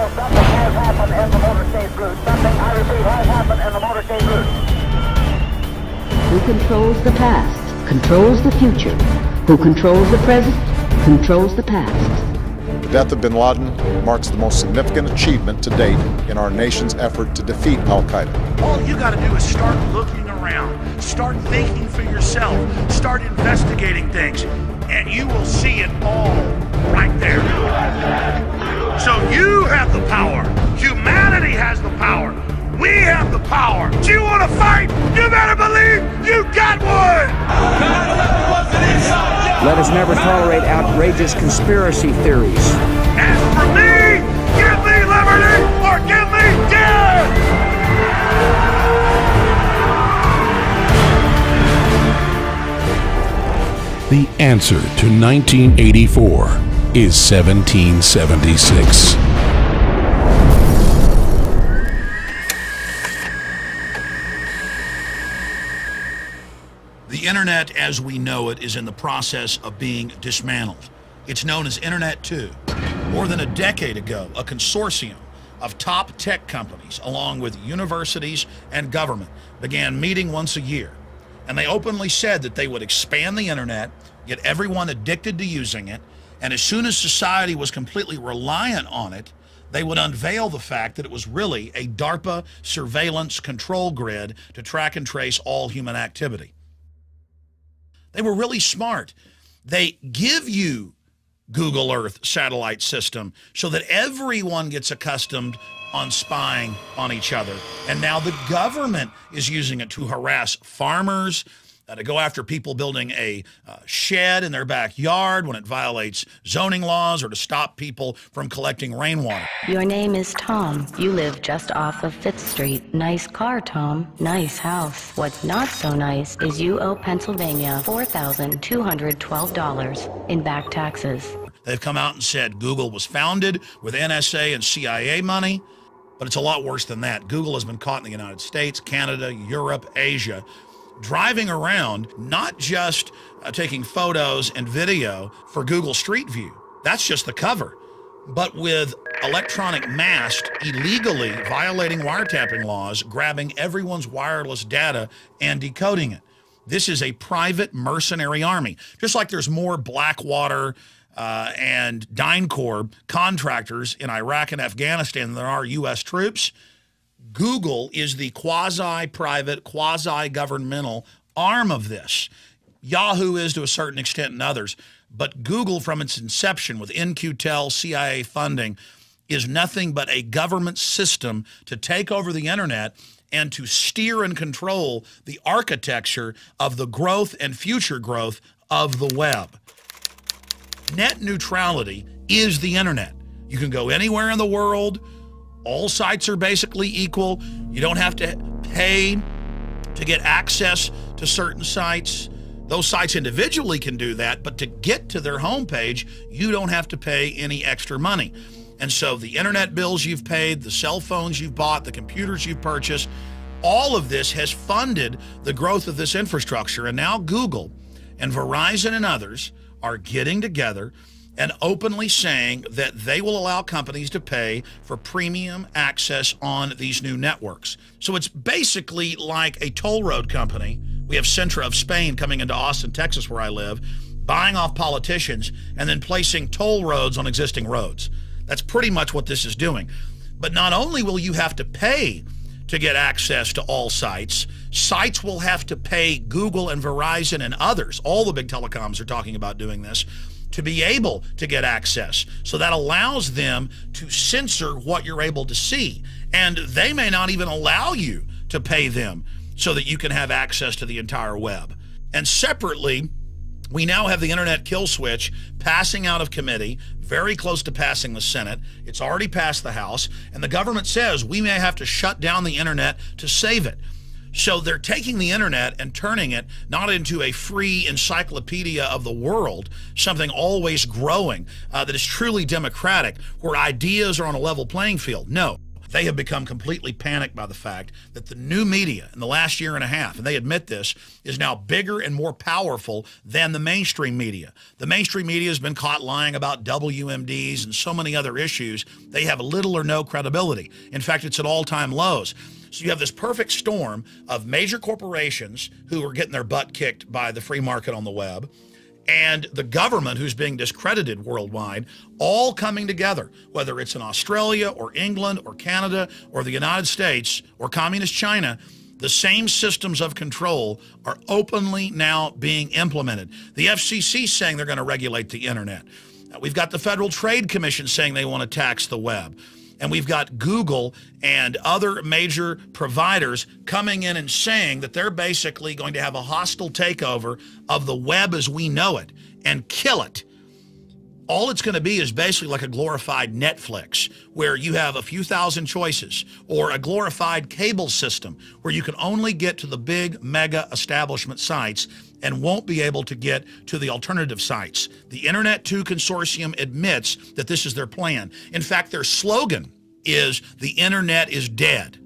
Well, something has happened in the motorcade route. Something, I repeat, has happened in the motorcade route. Who controls the past, controls the future. Who controls the present, controls the past. The death of bin Laden marks the most significant achievement to date in our nation's effort to defeat al-Qaeda. All you got to do is start looking around, start thinking for yourself, start investigating things, and you will see it all right there. So you have the power. Humanity has the power. We have the power. Do you want to fight? You better believe you got one! 9/11 was an inside job. Let us never tolerate outrageous conspiracy theories. As for me, give me liberty or give me death! The answer to 1984 is 1776. The internet as we know it is in the process of being dismantled. It's known as Internet 2. More than a decade ago, a consortium of top tech companies, along with universities and government, began meeting once a year. And they openly said that they would expand the internet, get everyone addicted to using it, and as soon as society was completely reliant on it, they would unveil the fact that it was really a DARPA surveillance control grid to track and trace all human activity. They were really smart. They give you Google Earth satellite system so that everyone gets accustomed on spying on each other. And now the government is using it to harass farmers, to go after people building a shed in their backyard when it violates zoning laws, or to stop people from collecting rainwater. Your name is Tom. You live just off of 5th Street. Nice car, Tom. Nice house. What's not so nice is you owe Pennsylvania $4,212 in back taxes. They've come out and said Google was founded with NSA and CIA money, but it's a lot worse than that. Google has been caught in the United States, Canada, Europe, Asia, driving around, not just taking photos and video for Google Street View. That's just the cover. But with electronic mast, illegally violating wiretapping laws, grabbing everyone's wireless data and decoding it. This is a private mercenary army. Just like there's more Blackwater and DynCorp contractors in Iraq and Afghanistan than there are U.S. troops, Google is the quasi-private, quasi-governmental arm of this. Yahoo is to a certain extent and others, but Google from its inception with In-Q-Tel, CIA funding, is nothing but a government system to take over the internet and to steer and control the architecture of the growth and future growth of the web. Net neutrality is the internet. You can go anywhere in the world. All sites are basically equal. You don't have to pay to get access to certain sites. Those sites individually can do that, but to get to their homepage, you don't have to pay any extra money. And so the internet bills you've paid, the cell phones you've bought, the computers you've purchased, all of this has funded the growth of this infrastructure. And now Google and Verizon and others are getting together and openly saying that they will allow companies to pay for premium access on these new networks. So it's basically like a toll road company. We have Centra of Spain coming into Austin, Texas, where I live, buying off politicians and then placing toll roads on existing roads. That's pretty much what this is doing. But not only will you have to pay to get access to all sites, sites will have to pay Google and Verizon and others, all the big telecoms are talking about doing this, to be able to get access. So that allows them to censor what you're able to see. And they may not even allow you to pay them so that you can have access to the entire web. And separately, we now have the internet kill switch passing out of committee, very close to passing the Senate. It's already passed the House, and the government says we may have to shut down the internet to save it. So they're taking the internet and turning it not into a free encyclopedia of the world, something always growing, that is truly democratic, where ideas are on a level playing field. No, They have become completely panicked by the fact that the new media in the last year and a half, and they admit this, is now bigger and more powerful than the mainstream media. The mainstream media has been caught lying about WMDs and so many other issues. They have little or no credibility. In fact, it's at all-time lows. So you have this perfect storm of major corporations who are getting their butt kicked by the free market on the web, and the government, who's being discredited worldwide, all coming together, whether it's in Australia or England or Canada or the United States or communist China. The same systems of control are openly now being implemented. The FCC saying they're going to regulate the internet. We've got the Federal Trade Commission saying they want to tax the web. And we've got Google and other major providers coming in and saying that they're basically going to have a hostile takeover of the web as we know it and kill it. All it's going to be is basically like a glorified Netflix, where you have a few thousand choices, or a glorified cable system where you can only get to the big mega establishment sites and won't be able to get to the alternative sites. The Internet 2 Consortium admits that this is their plan. In fact, their slogan is "the internet is dead."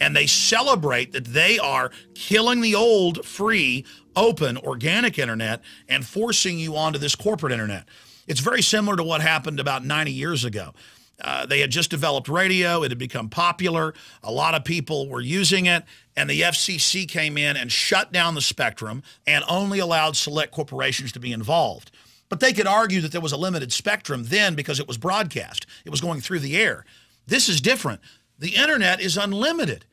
And they celebrate that they are killing the old, free, open, organic internet and forcing you onto this corporate internet. It's very similar to what happened about 90 years ago. They had just developed radio. It had become popular. A lot of people were using it, and the FCC came in and shut down the spectrum and only allowed select corporations to be involved. But they could argue that there was a limited spectrum then because it was broadcast. It was going through the air. This is different. The internet is unlimited.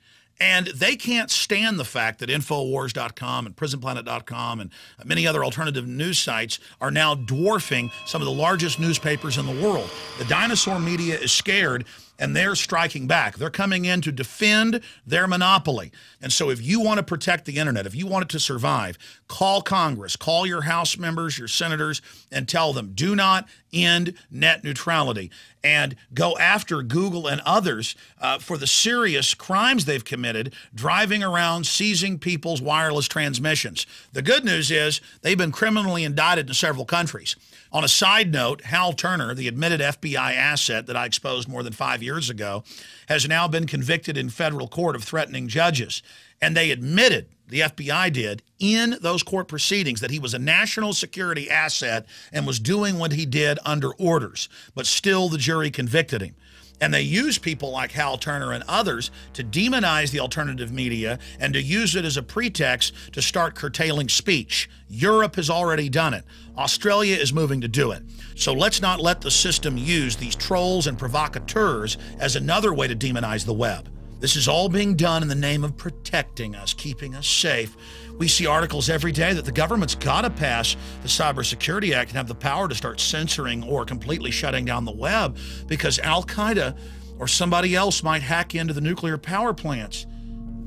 And they can't stand the fact that Infowars.com and PrisonPlanet.com and many other alternative news sites are now dwarfing some of the largest newspapers in the world. The dinosaur media is scared, and they're striking back. They're coming in to defend their monopoly. And so if you want to protect the internet, if you want it to survive, call Congress, call your House members, your senators, and tell them, do not end net neutrality, and go after Google and others for the serious crimes they've committed, driving around, seizing people's wireless transmissions. The good news is they've been criminally indicted in several countries. On a side note, Hal Turner, the admitted FBI asset that I exposed more than 5 years ago, has now been convicted in federal court of threatening judges. And they admitted, the FBI did, in those court proceedings that he was a national security asset and was doing what he did under orders. But still, the jury convicted him. And they use people like Hal Turner and others to demonize the alternative media and to use it as a pretext to start curtailing speech. Europe has already done it. Australia is moving to do it. So let's not let the system use these trolls and provocateurs as another way to demonize the web. This is all being done in the name of protecting us, keeping us safe. We see articles every day that the government's got to pass the Cybersecurity Act and have the power to start censoring or completely shutting down the web because Al-Qaeda or somebody else might hack into the nuclear power plants.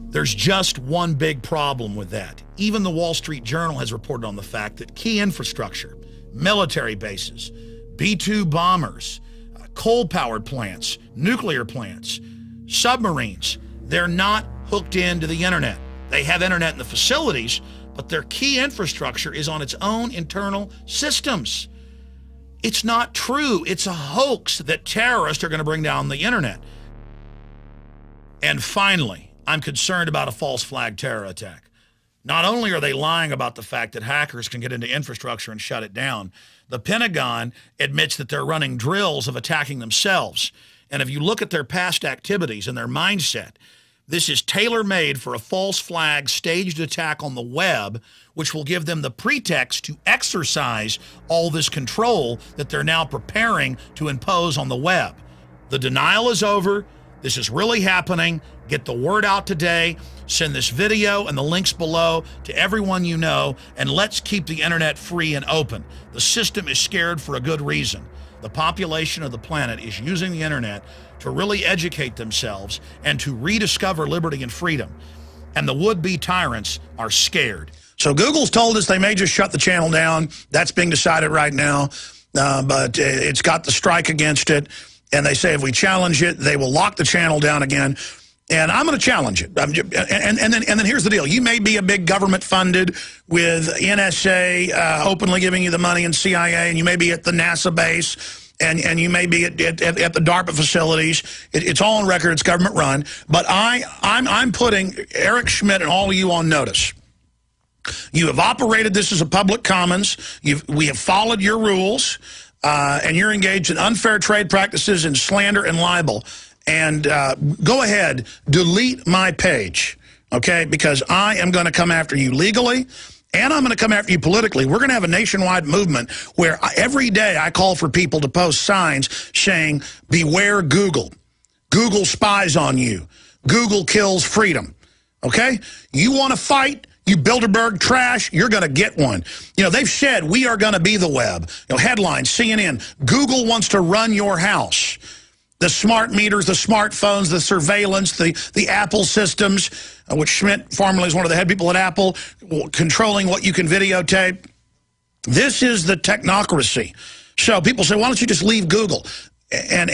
There's just one big problem with that. Even the Wall Street Journal has reported on the fact that key infrastructure, military bases, B-2 bombers, coal-powered plants, nuclear plants, submarines, they're not hooked into the internet. They have internet in the facilities, but their key infrastructure is on its own internal systems. It's not true. It's a hoax that terrorists are going to bring down the internet. And finally, I'm concerned about a false flag terror attack. Not only are they lying about the fact that hackers can get into infrastructure and shut it down, the Pentagon admits that they're running drills of attacking themselves. And if you look at their past activities and their mindset, this is tailor-made for a false flag staged attack on the web, which will give them the pretext to exercise all this control that they're now preparing to impose on the web. The denial is over. This is really happening. Get the word out today. Send this video and the links below to everyone you know, and let's keep the internet free and open. The system is scared for a good reason. The population of the planet is using the internet to really educate themselves and to rediscover liberty and freedom. And the would-be tyrants are scared. So Google's told us they may just shut the channel down. That's being decided right now, but it's got the strike against it. And they say if we challenge it, they will lock the channel down again. And I'm going to challenge it. And then here's the deal. You may be a big government funded with NSA openly giving you the money and CIA, and you may be at the NASA base, and you may be at the DARPA facilities. It's all on record. It's government run. But I'm putting Eric Schmidt and all of you on notice. You have operated this as a public commons. We have followed your rules, and you're engaged in unfair trade practices and slander and libel. And go ahead, delete my page, okay? Because I am going to come after you legally, and I'm going to come after you politically. We're going to have a nationwide movement where every day I call for people to post signs saying, beware Google. Google spies on you. Google kills freedom, okay? You want to fight? You Bilderberg trash, you're going to get one. You know, they've said we are going to be the web. You know, headlines, CNN, Google wants to run your house. The smart meters, the smartphones, the surveillance, the Apple systems, which Schmidt formerly is one of the head people at Apple, controlling what you can videotape. This is the technocracy. So people say, why don't you just leave Google and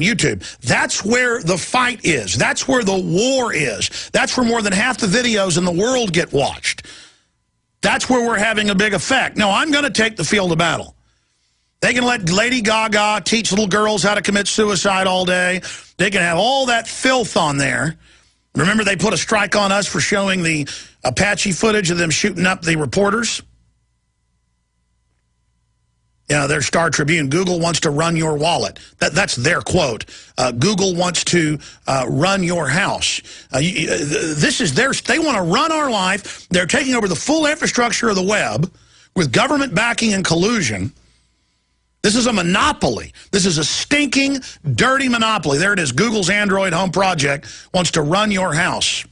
YouTube? That's where the fight is. That's where the war is. That's where more than half the videos in the world get watched. That's where we're having a big effect. No, I'm going to take the field of battle. They can let Lady Gaga teach little girls how to commit suicide all day. They can have all that filth on there. Remember, they put a strike on us for showing the Apache footage of them shooting up the reporters? Yeah, their Star Tribune, Google wants to run your wallet. That's their quote. Google wants to run your house. This is they want to run our life. They're taking over the full infrastructure of the web with government backing and collusion. This is a monopoly. This is a stinking, dirty monopoly. There it is. Google's Android Home Project wants to run your house.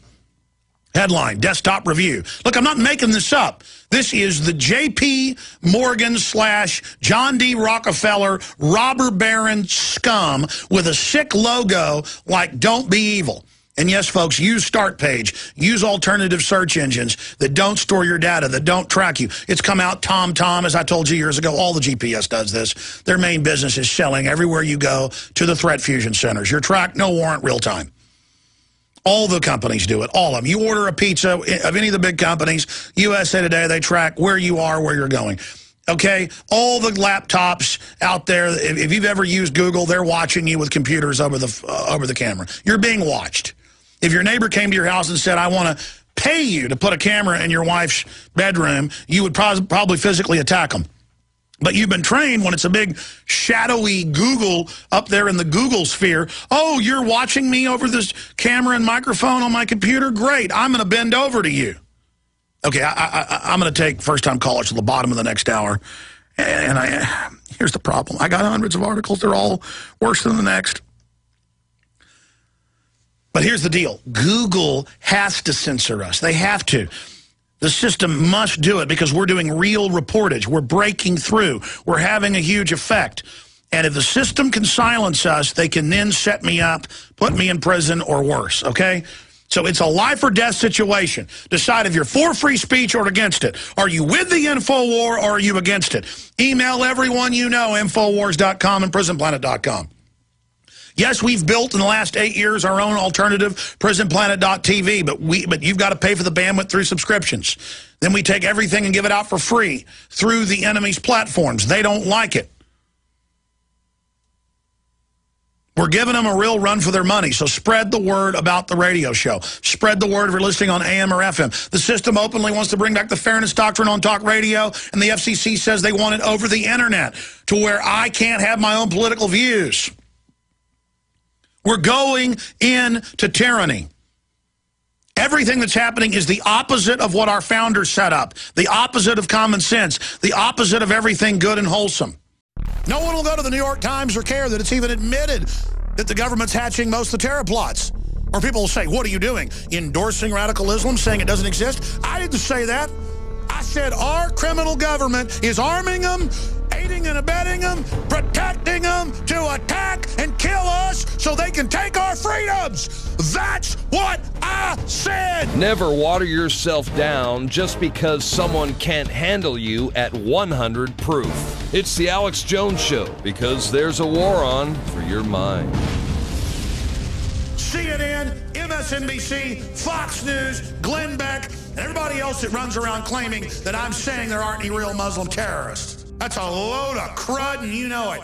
Headline, Desktop Review. Look, I'm not making this up. This is the J.P. Morgan / John D. Rockefeller robber baron scum with a sick logo like Don't Be Evil. And yes, folks, use Start Page. Use alternative search engines that don't store your data, that don't track you. It's come out TomTom, as I told you years ago. All the GPS does this. Their main business is selling everywhere you go to the threat fusion centers. You're tracked, no warrant, real time. All the companies do it, all of them. You order a pizza of any of the big companies, USA Today, they track where you are, where you're going. Okay, all the laptops out there, if you've ever used Google, they're watching you with computers over the camera. You're being watched. If your neighbor came to your house and said, I want to pay you to put a camera in your wife's bedroom, you would probably physically attack them. But you've been trained when it's a big shadowy Google up there in the Google sphere. Oh, you're watching me over this camera and microphone on my computer? Great, I'm going to bend over to you. Okay, I'm going to take first-time callers to the bottom of the next hour. And here's the problem. I got hundreds of articles. They're all worse than the next. But here's the deal. Google has to censor us. They have to. The system must do it because we're doing real reportage. We're breaking through. We're having a huge effect. And if the system can silence us, they can then set me up, put me in prison or worse, okay? So it's a life or death situation. Decide if you're for free speech or against it. Are you with the InfoWar or are you against it? Email everyone you know, Infowars.com and PrisonPlanet.com. Yes, we've built in the last 8 years our own alternative, PrisonPlanet.tv, but you've got to pay for the bandwidth through subscriptions. Then we take everything and give it out for free through the enemy's platforms. They don't like it. We're giving them a real run for their money, so spread the word about the radio show. Spread the word if you're listening on AM or FM. The system openly wants to bring back the fairness doctrine on talk radio, and the FCC says they want it over the internet to where I can't have my own political views. We're going into tyranny. Everything that's happening is the opposite of what our founders set up, the opposite of common sense, the opposite of everything good and wholesome. No one will go to the New York Times or care that it's even admitted that the government's hatching most of the terror plots. Or people will say, what are you doing? Endorsing radical Islam, saying it doesn't exist? I didn't say that. I said our criminal government is arming them, aiding and abetting them, protecting them to attack and kill us so they can take our freedoms. That's what I said. Never water yourself down just because someone can't handle you at 100 proof. It's the Alex Jones Show, because there's a war on for your mind. CNN, MSNBC, Fox News, Glenn Beck, and everybody else that runs around claiming that I'm saying there aren't any real Muslim terrorists. That's a load of crud, and you know it.